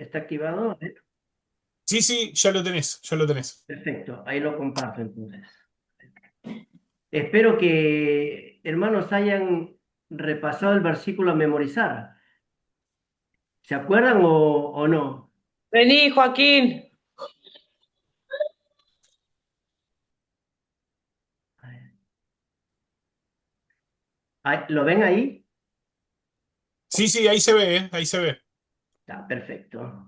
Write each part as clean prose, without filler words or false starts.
¿Está activado? Sí, sí, ya lo tenés, ya lo tenés. Perfecto, ahí lo comparto entonces. Espero que hermanos hayan repasado el versículo a memorizar. ¿Se acuerdan o no? Vení, Joaquín. ¿Lo ven ahí? Sí, sí, ahí se ve, ahí se ve. Está perfecto.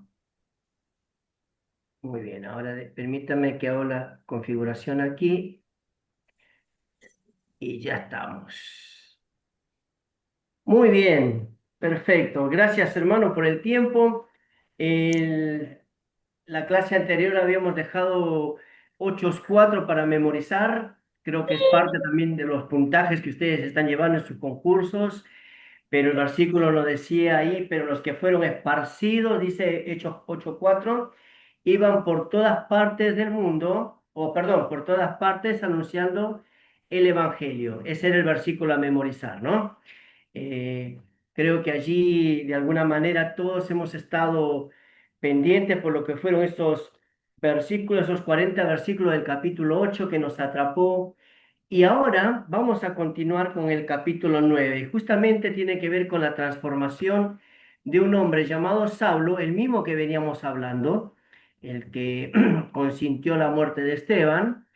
Muy bien, ahora permítanme que haga la configuración aquí y ya estamos. Muy bien, perfecto. Gracias, hermano, por el tiempo. El- la clase anterior habíamos dejado 8.4 para memorizar. Creo que es parte también de los puntajes que ustedes están llevando en sus concursos, pero el versículo lo decía ahí, pero los que fueron esparcidos, dice Hechos 8.4, iban por todas partes del mundo, o perdón, por todas partes anunciando el Evangelio. Ese era el versículo a memorizar, ¿no? Eh, Creo que allí, de alguna manera, todos hemos estado pendientes por lo que fueron estos versículos, esos 40 versículos del capítulo 8 que nos atrapó. Y ahora vamos a continuar con el capítulo 9. Y justamente tiene que ver con la transformación de un hombre llamado Saulo, el mismo que veníamos hablando, el que consintió la muerte de Esteban.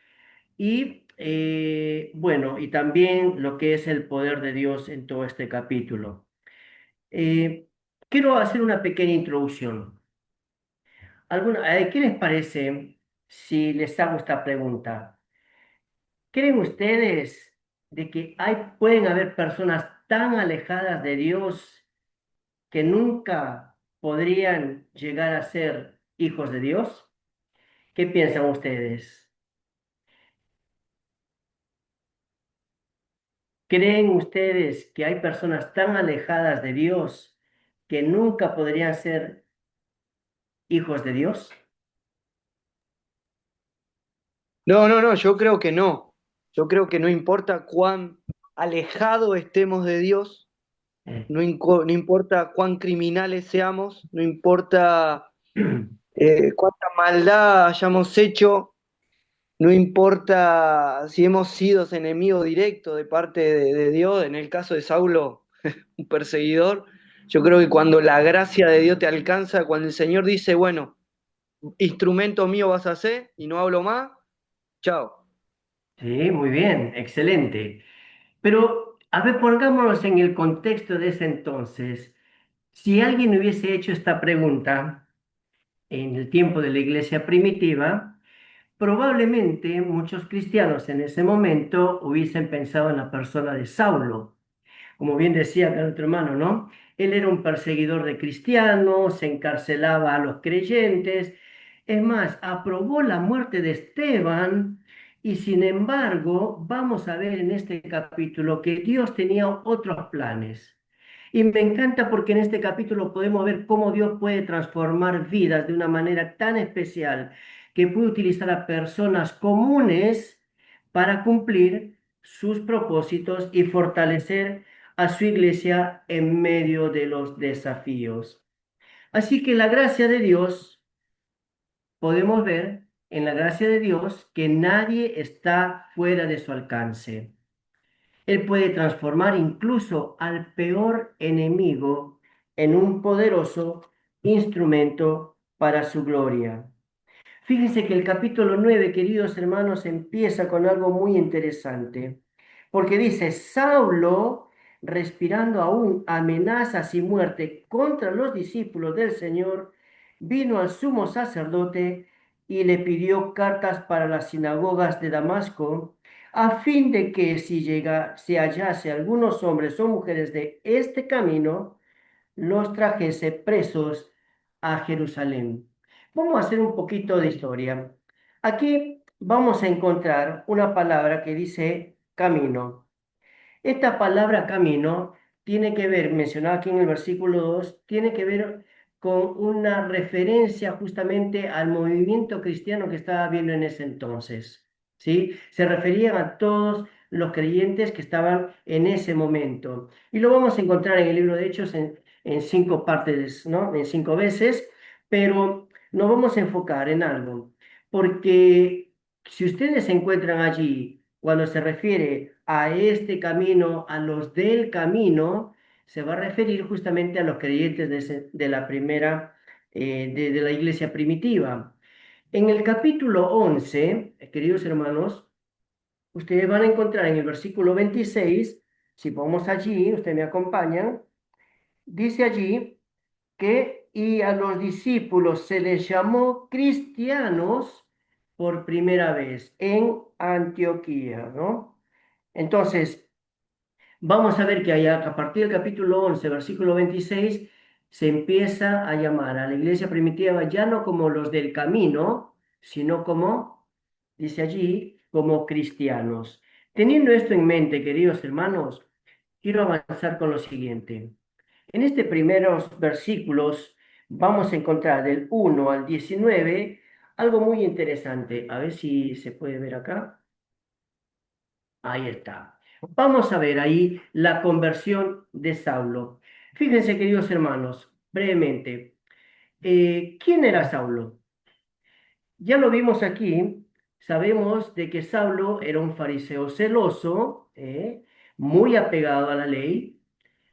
Y bueno, y también lo que es el poder de Dios en todo este capítulo. Eh, Quiero hacer una pequeña introducción. ¿Qué les parece si les hago esta pregunta? ¿Creen ustedes de que pueden haber personas tan alejadas de Dios que nunca podrían llegar a ser hijos de Dios? ¿Qué piensan ustedes? ¿Creen ustedes que hay personas tan alejadas de Dios que nunca podrían ser hijos de Dios? No, no, no, yo creo que no. Yo creo que no importa cuán alejado estemos de Dios, Eh, no importa cuán criminales seamos, no importa cuánta maldad hayamos hecho, no importa si hemos sido enemigos directos de parte de Dios, en el caso de Saulo, un perseguidor, yo creo que cuando la gracia de Dios te alcanza, cuando el Señor dice, bueno, instrumento mío vas a ser y no hablo más, chao. Sí, muy bien, excelente. Pero, a ver, pongámonos en el contexto de ese entonces. Si alguien hubiese hecho esta pregunta en el tiempo de la iglesia primitiva, probablemente muchos cristianos en ese momento hubiesen pensado en la persona de Saulo. Como bien decía acá nuestro hermano, ¿no? Él era un perseguidor de cristianos, se encarcelaba a los creyentes, es más, aprobó la muerte de Esteban y sin embargo vamos a ver en este capítulo que Dios tenía otros planes. Y me encanta porque en este capítulo podemos ver cómo Dios puede transformar vidas de una manera tan especial que puede utilizar a personas comunes para cumplir sus propósitos y fortalecer a su iglesia en medio de los desafíos. Así que la gracia de Dios, podemos ver en la gracia de Dios que nadie está fuera de su alcance. Él puede transformar incluso al peor enemigo en un poderoso instrumento para su gloria. Fíjense que el capítulo 9, queridos hermanos, empieza con algo muy interesante, porque dice, Saulo, respirando aún amenazas y muerte contra los discípulos del Señor, vino al sumo sacerdote y le pidió cartas para las sinagogas de Damasco, a fin de que si hallase algunos hombres o mujeres de este camino, los trajese presos a Jerusalén. Vamos a hacer un poquito de historia. Aquí vamos a encontrar una palabra que dice camino. Esta palabra camino tiene que ver, mencionada aquí en el versículo 2, tiene que ver con una referencia justamente al movimiento cristiano que estaba habiendo en ese entonces. ¿Sí? Se referían a todos los creyentes que estaban en ese momento. Y lo vamos a encontrar en el libro de Hechos en 5 partes, ¿no? En 5 veces, Pero nos vamos a enfocar en algo, porque si ustedes se encuentran allí, cuando se refiere a este camino, a los del camino, se va a referir justamente a los creyentes de la primera, de la iglesia primitiva. En el capítulo 11, queridos hermanos, ustedes van a encontrar en el versículo 26, si vamos allí, ustedes me acompañan, dice allí que y a los discípulos se les llamó cristianos por primera vez en Antioquía, ¿no? Entonces, vamos a ver que allá, a partir del capítulo 11, versículo 26, se empieza a llamar a la iglesia primitiva ya no como los del camino, sino como, dice allí, como cristianos. Teniendo esto en mente, queridos hermanos, quiero avanzar con lo siguiente. En estos primeros versículos vamos a encontrar del 1 al 19 algo muy interesante. A ver si se puede ver acá. Ahí está. Vamos a ver ahí la conversión de Saulo. Fíjense, queridos hermanos, brevemente, ¿quién era Saulo? Ya lo vimos aquí. Sabemos de que Saulo era un fariseo celoso, muy apegado a la ley.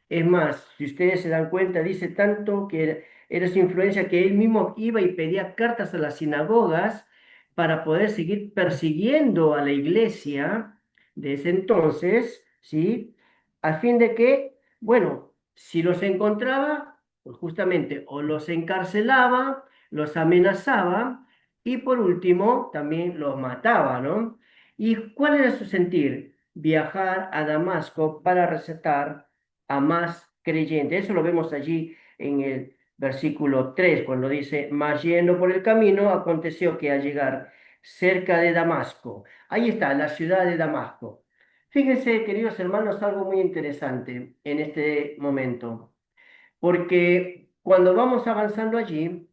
Es más, si ustedes se dan cuenta, dice tanto que era su influencia que él mismo iba y pedía cartas a las sinagogas para poder seguir persiguiendo a la iglesia de ese entonces, ¿sí? A fin de que, bueno, si los encontraba, pues justamente o los encarcelaba, los amenazaba y por último también los mataba, ¿no? ¿Y cuál era su sentir? Viajar a Damasco para recetar a más creyentes. Eso lo vemos allí en el versículo 3 cuando dice, mas yendo por el camino, aconteció que al llegar cerca de Damasco, ahí está, la ciudad de Damasco. Fíjense, queridos hermanos, algo muy interesante en este momento, porque cuando vamos avanzando allí,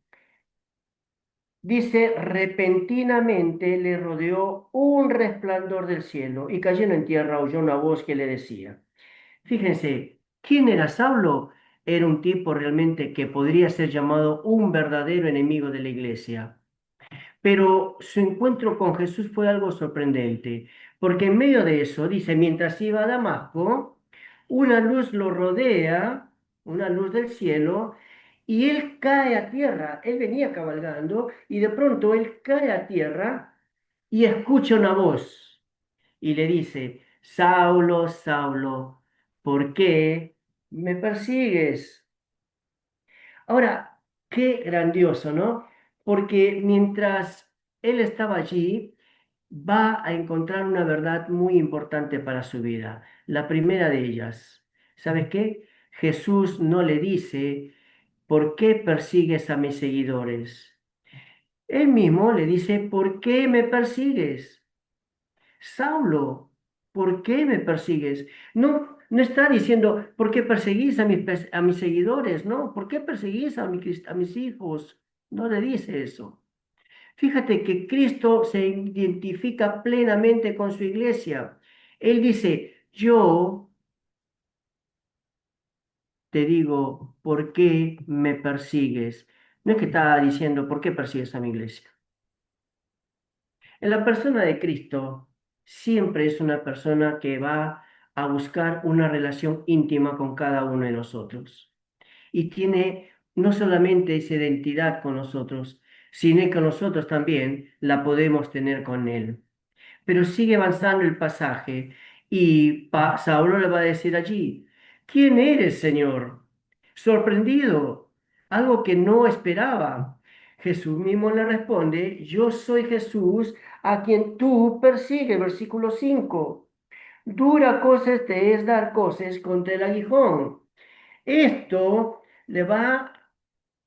dice, repentinamente le rodeó un resplandor del cielo y cayendo en tierra oyó una voz que le decía, fíjense, ¿quién era Saulo? Era un tipo realmente que podría ser llamado un verdadero enemigo de la iglesia. Pero su encuentro con Jesús fue algo sorprendente, porque en medio de eso, dice, mientras iba a Damasco, una luz lo rodea, una luz del cielo, y él cae a tierra. Él venía cabalgando y de pronto él cae a tierra y escucha una voz y le dice, Saulo, Saulo, ¿por qué me persigues? Ahora, qué grandioso, ¿no? Porque mientras él estaba allí, va a encontrar una verdad muy importante para su vida. La primera de ellas, ¿sabes qué? Jesús no le dice, ¿por qué persigues a mis seguidores? Él mismo le dice, ¿por qué me persigues? Saulo, ¿por qué me persigues? No, no está diciendo, ¿por qué perseguís a mis seguidores? No, ¿por qué perseguís a mis hijos? No le dice eso. Fíjate que Cristo se identifica plenamente con su iglesia. Él dice, yo te digo, ¿por qué me persigues? No es que está diciendo, ¿por qué persigues a mi iglesia? En la persona de Cristo siempre es una persona que va a buscar una relación íntima con cada uno de nosotros. Y tiene no solamente esa identidad con nosotros, sino que nosotros también la podemos tener con Él. Pero sigue avanzando el pasaje y Saulo le va a decir allí, ¿quién eres, Señor? Sorprendido, algo que no esperaba. Jesús mismo le responde, yo soy Jesús a quien tú persigues, versículo 5. Dura cosas te es dar cosas contra el aguijón. Esto le va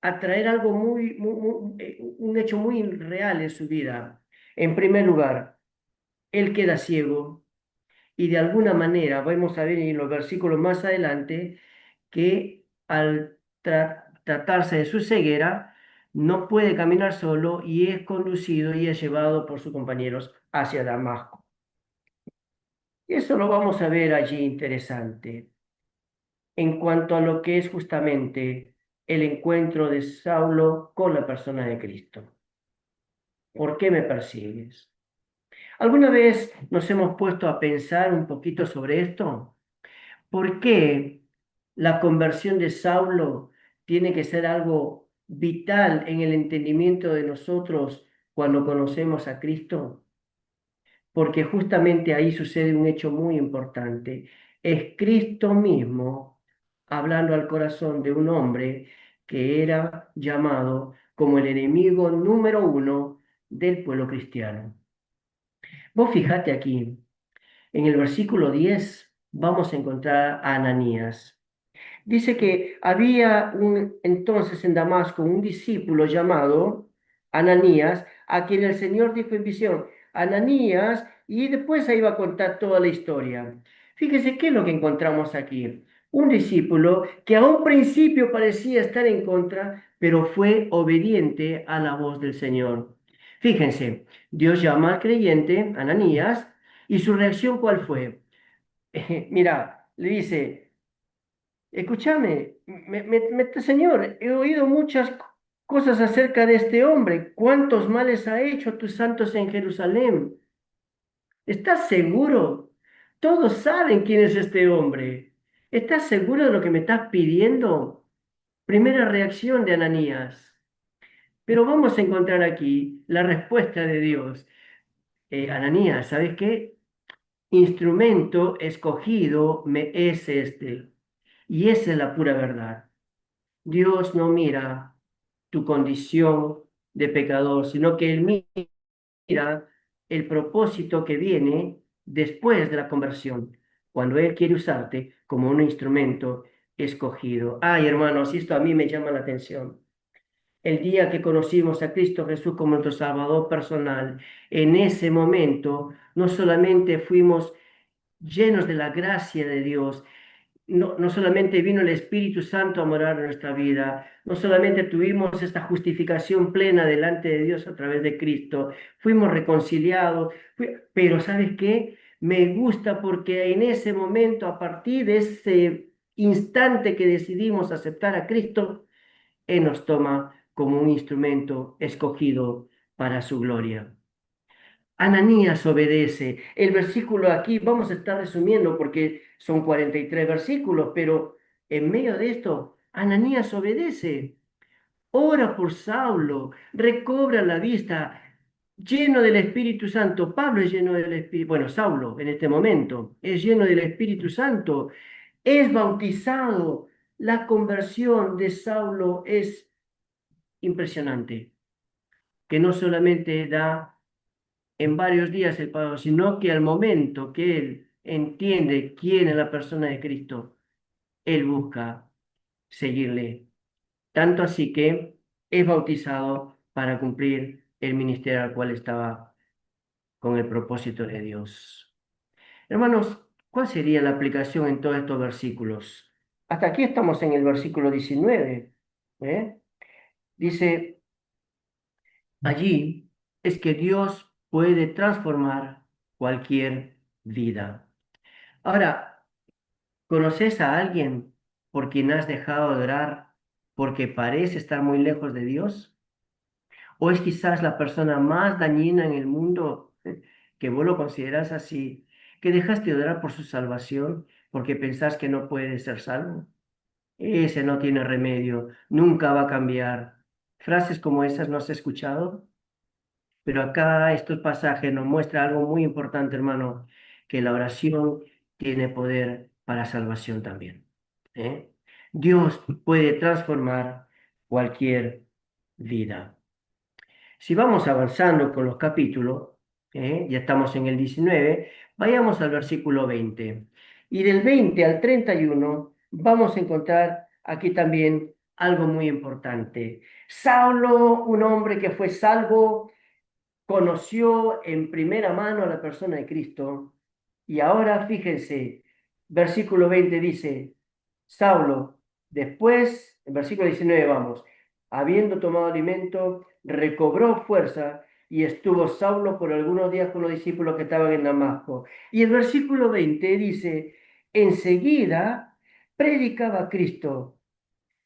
a traer algo un hecho muy real en su vida. En primer lugar, él queda ciego y de alguna manera vamos a ver en los versículos más adelante que al tratarse de su ceguera no puede caminar solo y es conducido y es llevado por sus compañeros hacia Damasco. Y eso lo vamos a ver allí interesante en cuanto a lo que es justamente. el encuentro de Saulo con la persona de Cristo. ¿Por qué me persigues? ¿Alguna vez nos hemos puesto a pensar un poquito sobre esto? ¿Por qué la conversión de Saulo tiene que ser algo vital en el entendimiento de nosotros cuando conocemos a Cristo? Porque justamente ahí sucede un hecho muy importante. Es Cristo mismo hablando al corazón de un hombre que era llamado como el enemigo número uno del pueblo cristiano. Vos fijate aquí, en el versículo 10 vamos a encontrar a Ananías. Dice que había entonces en Damasco un discípulo llamado Ananías, a quien el Señor dijo en visión, Ananías, y después ahí va a contar toda la historia. Fíjese qué es lo que encontramos aquí. Un discípulo que a un principio parecía estar en contra, pero fue obediente a la voz del Señor. Fíjense, Dios llama al creyente, Ananías, y su reacción ¿cuál fue? Mira, le dice, escúchame, Señor, he oído muchas cosas acerca de este hombre. ¿Cuántos males ha hecho tus santos en Jerusalén? ¿Estás seguro? Todos saben quién es este hombre. ¿Estás seguro de lo que me estás pidiendo? Primera reacción de Ananías. Pero vamos a encontrar aquí la respuesta de Dios. Ananías, ¿sabes qué? Instrumento escogido me es este. Y esa es la pura verdad. Dios no mira tu condición de pecador, sino que Él mira el propósito que viene después de la conversión, cuando Él quiere usarte como un instrumento escogido. Ay, hermanos, esto a mí me llama la atención. El día que conocimos a Cristo Jesús como nuestro Salvador personal, en ese momento no solamente fuimos llenos de la gracia de Dios, no solamente vino el Espíritu Santo a morar en nuestra vida, no solamente tuvimos esta justificación plena delante de Dios a través de Cristo, fuimos reconciliados, pero ¿sabes qué? Me gusta porque en ese momento, a partir de ese instante que decidimos aceptar a Cristo, Él nos toma como un instrumento escogido para su gloria. Ananías obedece. El versículo aquí, vamos a estar resumiendo porque son 43 versículos, pero en medio de esto, Ananías obedece. Ora por Saulo, recobra la vista, lleno del Espíritu Santo. Pablo es lleno del Espíritu, bueno, Saulo en este momento es lleno del Espíritu Santo, es bautizado. La conversión de Saulo es impresionante, que no solamente da en varios días el pago, sino que al momento que él entiende quién es la persona de Cristo, él busca seguirle. Tanto así que es bautizado para cumplir el ministerio al cual estaba con el propósito de Dios. Hermanos, ¿cuál sería la aplicación en todos estos versículos? Hasta aquí estamos en el versículo 19. ¿eh? Dice, allí es que Dios puede transformar cualquier vida. Ahora, ¿conoces a alguien por quien has dejado de orar porque parece estar muy lejos de Dios? ¿O es quizás la persona más dañina en el mundo que vos lo consideras así, que dejaste de orar por su salvación porque pensás que no puede ser salvo? Ese no tiene remedio, nunca va a cambiar. Frases como esas no has escuchado. Pero acá estos pasajes nos muestra algo muy importante, hermano, que la oración tiene poder para salvación también. ¿eh? Dios puede transformar cualquier vida. Si vamos avanzando con los capítulos, ya estamos en el 19, vayamos al versículo 20. Y del 20 al 31 vamos a encontrar aquí también algo muy importante. Saulo, un hombre que fue salvo, conoció en primera mano a la persona de Cristo. Y ahora fíjense, versículo 20 dice, Saulo, después, en versículo 19 vamos, habiendo tomado alimento, recobró fuerza y estuvo Saulo por algunos días con los discípulos que estaban en Damasco. Y el versículo 20 dice, enseguida predicaba a Cristo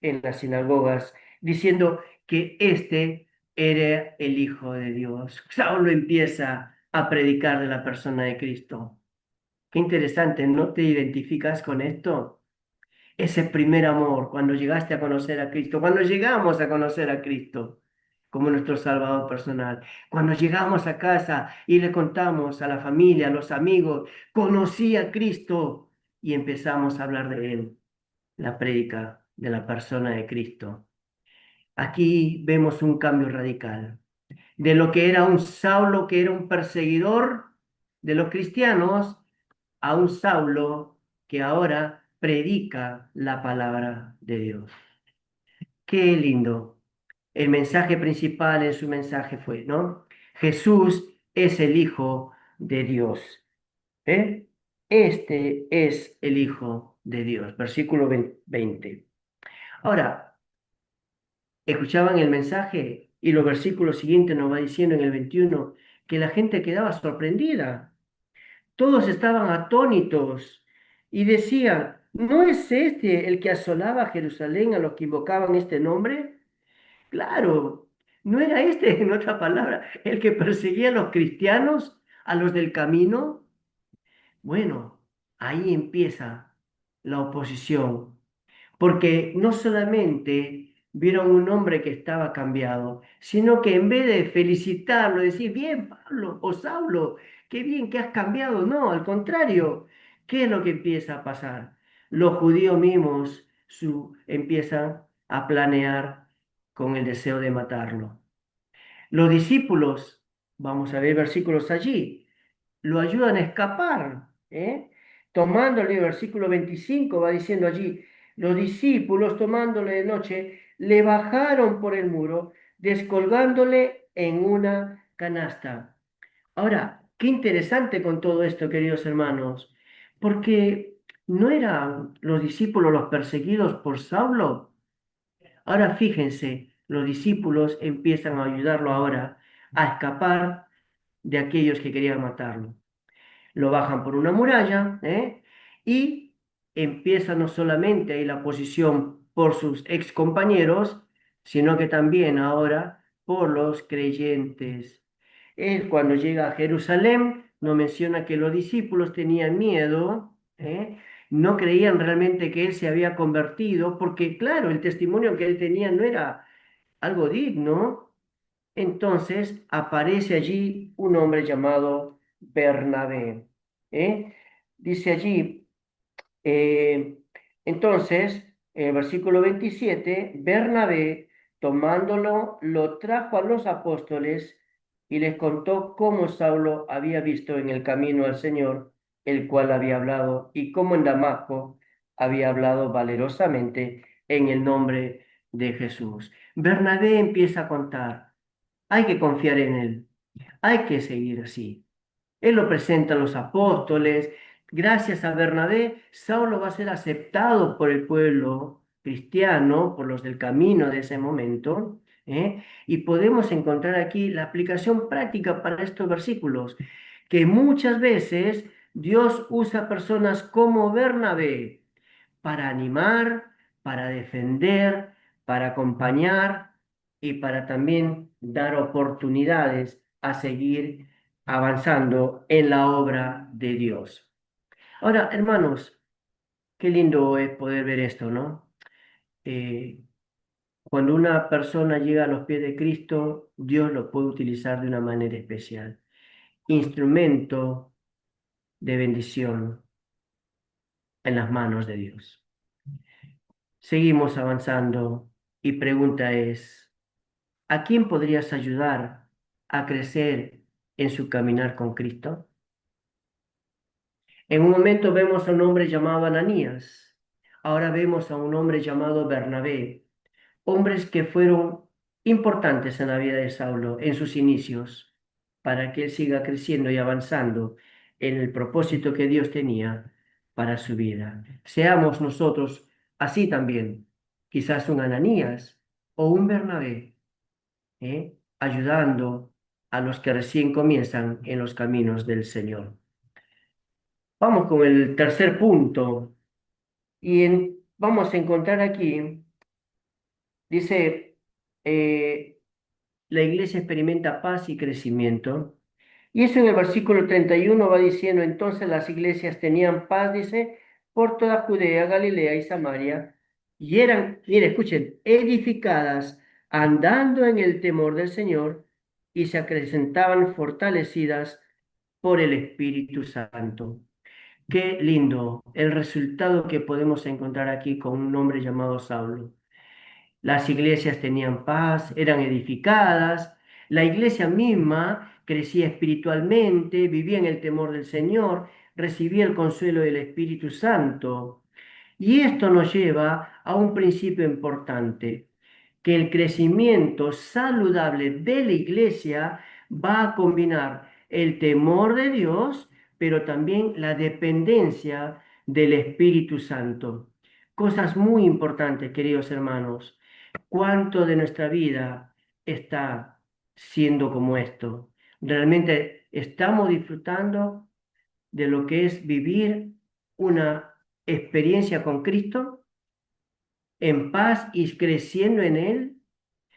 en las sinagogas, diciendo que este era el Hijo de Dios. Saulo empieza a predicar de la persona de Cristo. Qué interesante, ¿no te identificas con esto? Ese primer amor, cuando llegaste a conocer a Cristo, cuando llegamos a conocer a Cristo como nuestro Salvador personal, cuando llegamos a casa y le contamos a la familia, a los amigos, conocí a Cristo y empezamos a hablar de Él, la prédica de la persona de Cristo. Aquí vemos un cambio radical de lo que era un Saulo, que era un perseguidor de los cristianos, a un Saulo que ahora predica la palabra de Dios. Qué lindo. El mensaje principal en su mensaje fue, ¿no? Jesús es el Hijo de Dios. ¿Eh? Este es el Hijo de Dios. Versículo 20. Ahora, escuchaban el mensaje y los versículos siguientes nos va diciendo en el 21 que la gente quedaba sorprendida. Todos estaban atónitos y decían, ¿no es este el que asolaba a Jerusalén a los que invocaban este nombre? Claro, ¿no era este, en otra palabra, el que perseguía a los cristianos, a los del camino? Bueno, ahí empieza la oposición, porque no solamente vieron un hombre que estaba cambiado, sino que en vez de felicitarlo, decir, bien, Pablo o Saulo, qué bien que has cambiado, no, al contrario, ¿qué es lo que empieza a pasar? Los judíos mismos empiezan a planear con el deseo de matarlo. Los discípulos, vamos a ver versículos allí, lo ayudan a escapar, ¿eh? Tomándole, versículo 25 va diciendo allí, los discípulos tomándole de noche, le bajaron por el muro, descolgándole en una canasta. Ahora, qué interesante con todo esto, queridos hermanos, porque no eran los discípulos los perseguidos por Saulo. Ahora fíjense, los discípulos empiezan a ayudarlo ahora a escapar de aquellos que querían matarlo. Lo bajan por una muralla, ¿eh? Y empieza no solamente ahí la posición por sus ex compañeros, sino que también ahora por los creyentes. Él cuando llega a Jerusalén nos menciona que los discípulos tenían miedo, ¿eh? No creían realmente que él se había convertido, porque claro, el testimonio que él tenía no era algo digno. Entonces aparece allí un hombre llamado Bernabé. ¿Eh? Dice allí, eh, entonces, en el versículo 27, Bernabé, tomándolo, lo trajo a los apóstoles y les contó cómo Saulo había visto en el camino al Señor, el cual había hablado, y cómo en Damasco había hablado valerosamente en el nombre de Jesús. Bernabé empieza a contar, hay que confiar en él, hay que seguir así. Él lo presenta a los apóstoles. Gracias a Bernabé, Saulo va a ser aceptado por el pueblo cristiano, por los del camino de ese momento. ¿Eh? Y podemos encontrar aquí la aplicación práctica para estos versículos, que muchas veces Dios usa personas como Bernabé para animar, para defender, para acompañar y para también dar oportunidades a seguir avanzando en la obra de Dios. Ahora, hermanos, qué lindo es poder ver esto, ¿no? Eh, Cuando una persona llega a los pies de Cristo, Dios lo puede utilizar de una manera especial. Instrumento de bendición en las manos de Dios. Seguimos avanzando y pregunta es, ¿a quién podrías ayudar a crecer en su caminar con Cristo? En un momento vemos a un hombre llamado Ananías, ahora vemos a un hombre llamado Bernabé, hombres que fueron importantes en la vida de Saulo en sus inicios, para que él siga creciendo y avanzando en el propósito que Dios tenía para su vida. Seamos nosotros así también, quizás un Ananías o un Bernabé, ayudando a los que recién comienzan en los caminos del Señor. Vamos con el tercer punto vamos a encontrar aquí Dice, eh, la iglesia experimenta paz y crecimiento. Y eso en el versículo 31 va diciendo, entonces las iglesias tenían paz, dice, por toda Judea, Galilea y Samaria, y eran, mire, escuchen, edificadas, andando en el temor del Señor, y se acrecentaban fortalecidas por el Espíritu Santo. Qué lindo el resultado que podemos encontrar aquí con un hombre llamado Saulo. Las iglesias tenían paz, eran edificadas, la iglesia misma crecía espiritualmente, vivía en el temor del Señor, recibía el consuelo del Espíritu Santo. Y esto nos lleva a un principio importante, que el crecimiento saludable de la iglesia va a combinar el temor de Dios, pero también la dependencia del Espíritu Santo. Cosas muy importantes, queridos hermanos. ¿Cuánto de nuestra vida está siendo como esto? ¿Realmente estamos disfrutando de lo que es vivir una experiencia con Cristo en paz y creciendo en Él,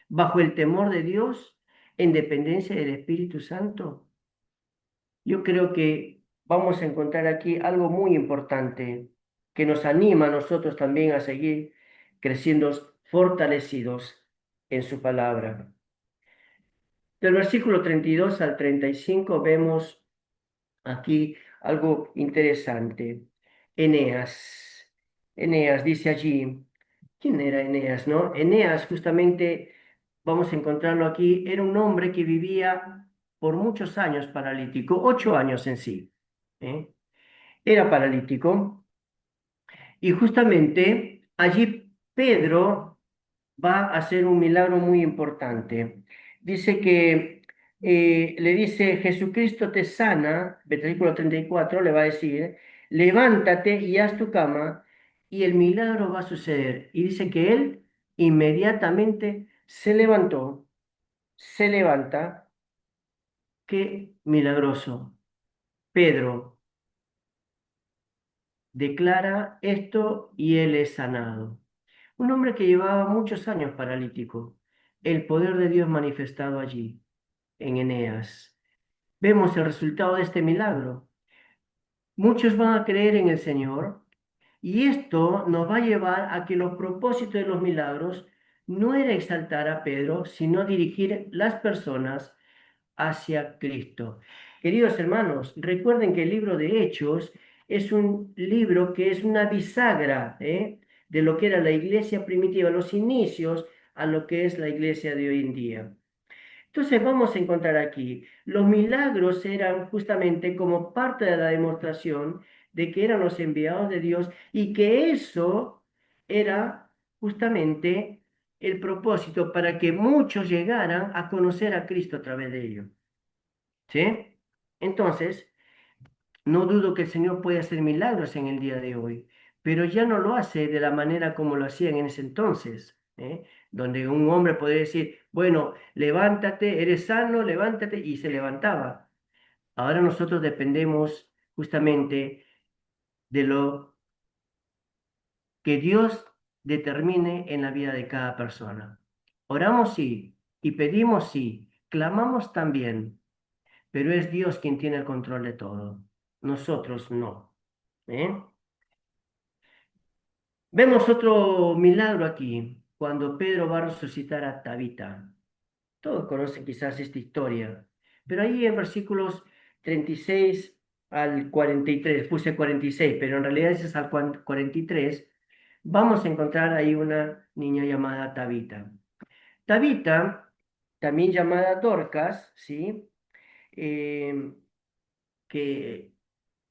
bajo el temor de Dios, en dependencia del Espíritu Santo? Yo creo que vamos a encontrar aquí algo muy importante que nos anima a nosotros también a seguir creciendo fortalecidos en su palabra. Del versículo 32 al 35 vemos aquí algo interesante. Eneas. Eneas dice allí, ¿quién era Eneas, no? Eneas justamente, vamos a encontrarlo aquí, era un hombre que vivía por muchos años paralítico, 8 años en sí. ¿Eh? Era paralítico y justamente allí Pedro va a hacer un milagro muy importante. Dice que le dice, Jesucristo te sana, versículo 34 le va a decir, levántate y haz tu cama, y el milagro va a suceder. Y dice que él inmediatamente se levantó, se levanta, qué milagroso. Pedro declara esto y él es sanado. Un hombre que llevaba muchos años paralítico, el poder de Dios manifestado allí, en Eneas. Vemos el resultado de este milagro. Muchos van a creer en el Señor y esto nos va a llevar a que los propósitos de los milagros no era exaltar a Pedro, sino dirigir las personas hacia Cristo. Queridos hermanos, recuerden que el libro de Hechos es un libro que es una bisagra, de lo que era la iglesia primitiva, los inicios a lo que es la iglesia de hoy en día. Entonces vamos a encontrar aquí, los milagros eran justamente como parte de la demostración de que eran los enviados de Dios y que eso era justamente el propósito para que muchos llegaran a conocer a Cristo a través de ello. ¿Sí? Entonces, no dudo que el Señor puede hacer milagros en el día de hoy, pero ya no lo hace de la manera como lo hacían en ese entonces, donde un hombre podría decir, bueno, levántate, eres sano, levántate, y se levantaba. Ahora nosotros dependemos justamente de lo que Dios determine en la vida de cada persona. Oramos sí, y pedimos sí, clamamos también, pero es Dios quien tiene el control de todo. Nosotros no. ¿Eh? Vemos otro milagro aquí, cuando Pedro va a resucitar a Tabita. Todos conocen quizás esta historia, pero ahí en versículos 36 al 43, puse 46, pero en realidad ese es al 43, vamos a encontrar ahí una niña llamada Tabita. Tabita, también llamada Dorcas, ¿sí? Eh, que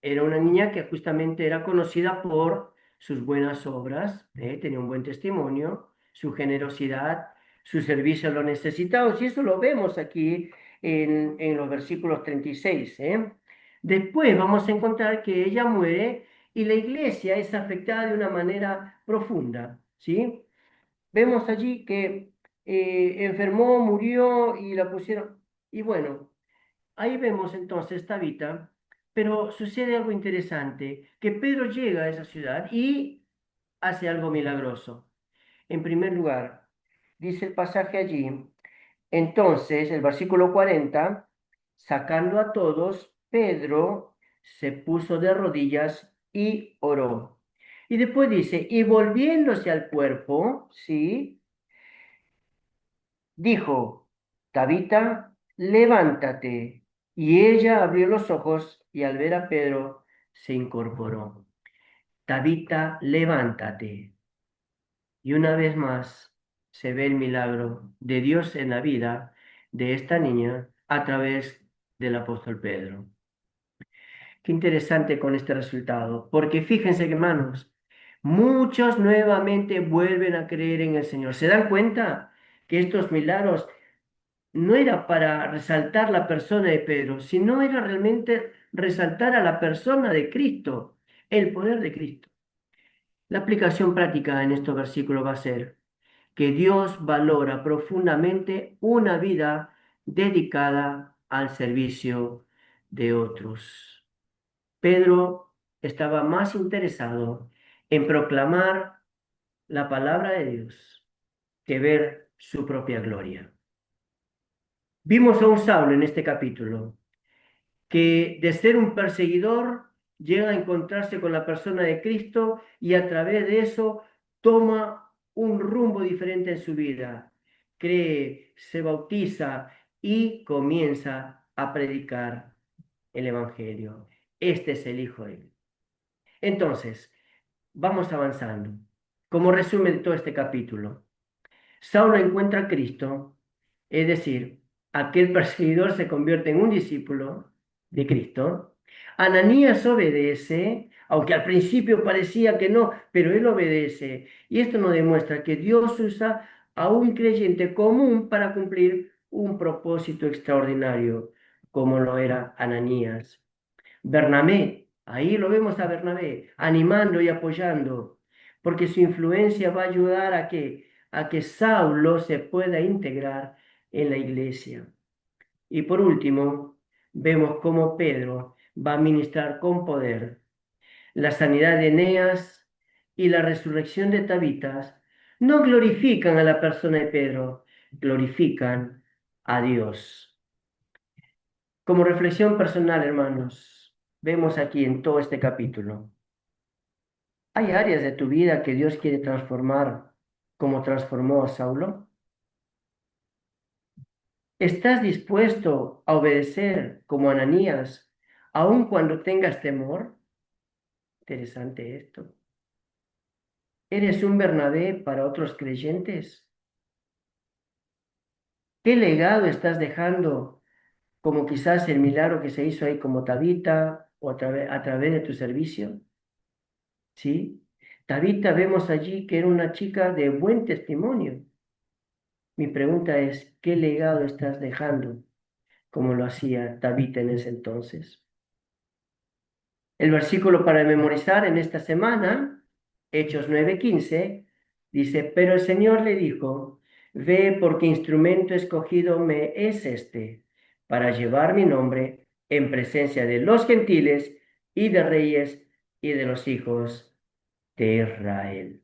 era una niña que justamente era conocida por sus buenas obras, tenía un buen testimonio, su generosidad, su servicio a los necesitados, y eso lo vemos aquí en los versículos 36. Después vamos a encontrar que ella muere y la iglesia es afectada de una manera profunda, ¿sí? Vemos allí que enfermó, murió y la pusieron, y bueno. Ahí vemos entonces Tabita, pero sucede algo interesante, que Pedro llega a esa ciudad y hace algo milagroso. En primer lugar, dice el pasaje allí, entonces, el versículo 40, sacando a todos, Pedro se puso de rodillas y oró. Y después dice, y volviéndose al cuerpo, ¿sí? Dijo, Tabita, levántate. Y ella abrió los ojos y al ver a Pedro se incorporó. Tabita, levántate. Y una vez más se ve el milagro de Dios en la vida de esta niña a través del apóstol Pedro. Qué interesante con este resultado, porque fíjense, hermanos, muchos nuevamente vuelven a creer en el Señor. ¿Se dan cuenta que estos milagros no era para resaltar la persona de Pedro, sino era realmente resaltar a la persona de Cristo, el poder de Cristo? La aplicación práctica en estos versículos va a ser que Dios valora profundamente una vida dedicada al servicio de otros. Pedro estaba más interesado en proclamar la palabra de Dios que ver su propia gloria. Vimos a un Saulo en este capítulo que de ser un perseguidor llega a encontrarse con la persona de Cristo y a través de eso toma un rumbo diferente en su vida. Cree, se bautiza y comienza a predicar el Evangelio. Este es el Hijo de Dios. Entonces, vamos avanzando. Como resumen todo este capítulo, Saulo encuentra a Cristo, es decir, aquel perseguidor se convierte en un discípulo de Cristo. Ananías obedece, aunque al principio parecía que no, pero él obedece. Y esto nos demuestra que Dios usa a un creyente común para cumplir un propósito extraordinario, como lo era Ananías. Bernabé, ahí lo vemos a Bernabé, animando y apoyando, porque su influencia va a ayudar a que Saulo se pueda integrar en la iglesia. Y por último, vemos cómo Pedro va a ministrar con poder la sanidad de Eneas y la resurrección de Tabitas. No glorifican a la persona de Pedro, glorifican a Dios. Como reflexión personal, hermanos, vemos aquí en todo este capítulo, ¿hay áreas de tu vida que Dios quiere transformar como transformó a Saulo? ¿Estás dispuesto a obedecer como Ananías, aun cuando tengas temor? Interesante esto. ¿Eres un Bernabé para otros creyentes? ¿Qué legado estás dejando, como quizás el milagro que se hizo ahí como Tabita o a través de tu servicio? ¿Sí? Tabita vemos allí que era una chica de buen testimonio. Mi pregunta es, ¿qué legado estás dejando como lo hacía Tabita en ese entonces? El versículo para memorizar en esta semana, Hechos 9:15, dice, pero el Señor le dijo, ve porque instrumento escogido me es este, para llevar mi nombre en presencia de los gentiles y de reyes y de los hijos de Israel.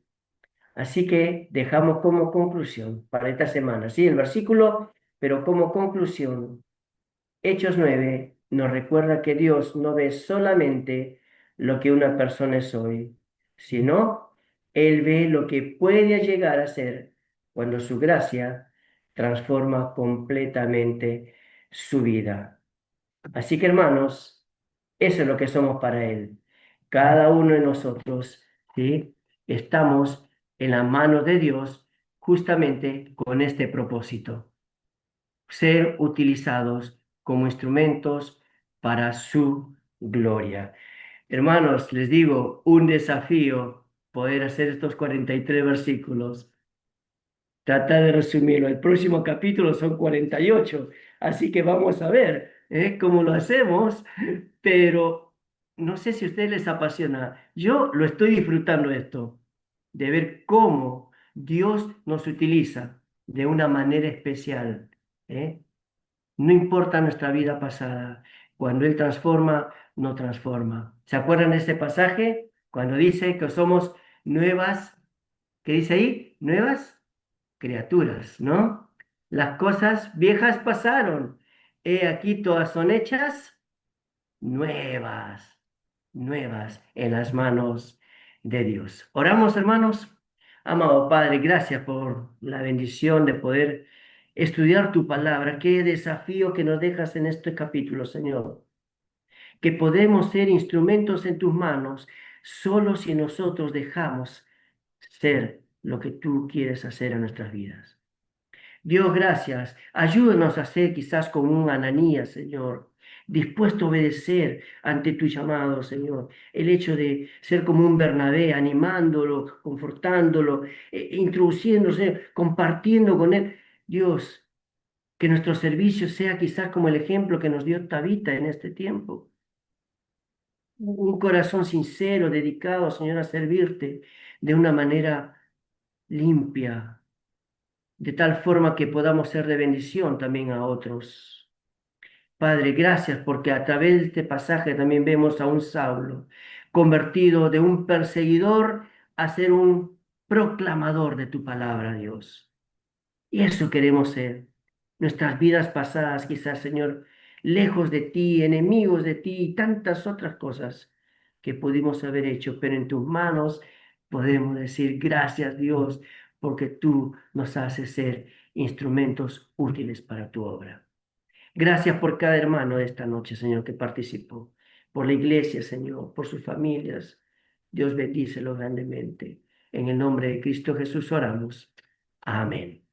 Así que dejamos como conclusión para esta semana, sí, el versículo, pero como conclusión, Hechos 9 nos recuerda que Dios no ve solamente lo que una persona es hoy, sino Él ve lo que puede llegar a ser cuando su gracia transforma completamente su vida. Así que hermanos, eso es lo que somos para Él. Cada uno de nosotros, ¿sí? Estamos en la mano de Dios justamente con este propósito, ser utilizados como instrumentos para su gloria. Hermanos, les digo, un desafío poder hacer estos 43 versículos. Trata de resumirlo. El próximo capítulo son 48, así que vamos a ver cómo lo hacemos, pero no sé si a ustedes les apasiona. Yo lo estoy disfrutando esto, de ver cómo Dios nos utiliza de una manera especial. ¿eh? No importa nuestra vida pasada, cuando Él transforma, no transforma. ¿Se acuerdan de ese pasaje? Cuando dice que somos nuevas, ¿qué dice ahí? ¿Nuevas? criaturas, ¿no? Las cosas viejas pasaron. He aquí todas son hechas nuevas, nuevas en las manos de Dios. Oramos, hermanos. Amado Padre, gracias por la bendición de poder estudiar tu palabra. Qué desafío que nos dejas en este capítulo, Señor. Que podemos ser instrumentos en tus manos solo si nosotros dejamos ser lo que tú quieres hacer en nuestras vidas. Dios, gracias. Ayúdanos a ser quizás como un Ananías, Señor, dispuesto a obedecer ante tu llamado, Señor. El hecho de ser como un Bernabé, animándolo, confortándolo, introduciéndose, compartiendo con él. Dios, que nuestro servicio sea quizás como el ejemplo que nos dio Tabita en este tiempo. Un corazón sincero, dedicado, Señor, a servirte de una manera limpia, de tal forma que podamos ser de bendición también a otros. Padre, gracias porque a través de este pasaje también vemos a un Saulo convertido de un perseguidor a ser un proclamador de tu palabra, Dios. Y eso queremos ser. Nuestras vidas pasadas, quizás, Señor, lejos de ti, enemigos de ti y tantas otras cosas que pudimos haber hecho, pero en tus manos podemos decir gracias, Dios, porque tú nos haces ser instrumentos útiles para tu obra. Gracias por cada hermano de esta noche, Señor, que participó, por la iglesia, Señor, por sus familias. Dios bendícelos grandemente. En el nombre de Cristo Jesús oramos. Amén.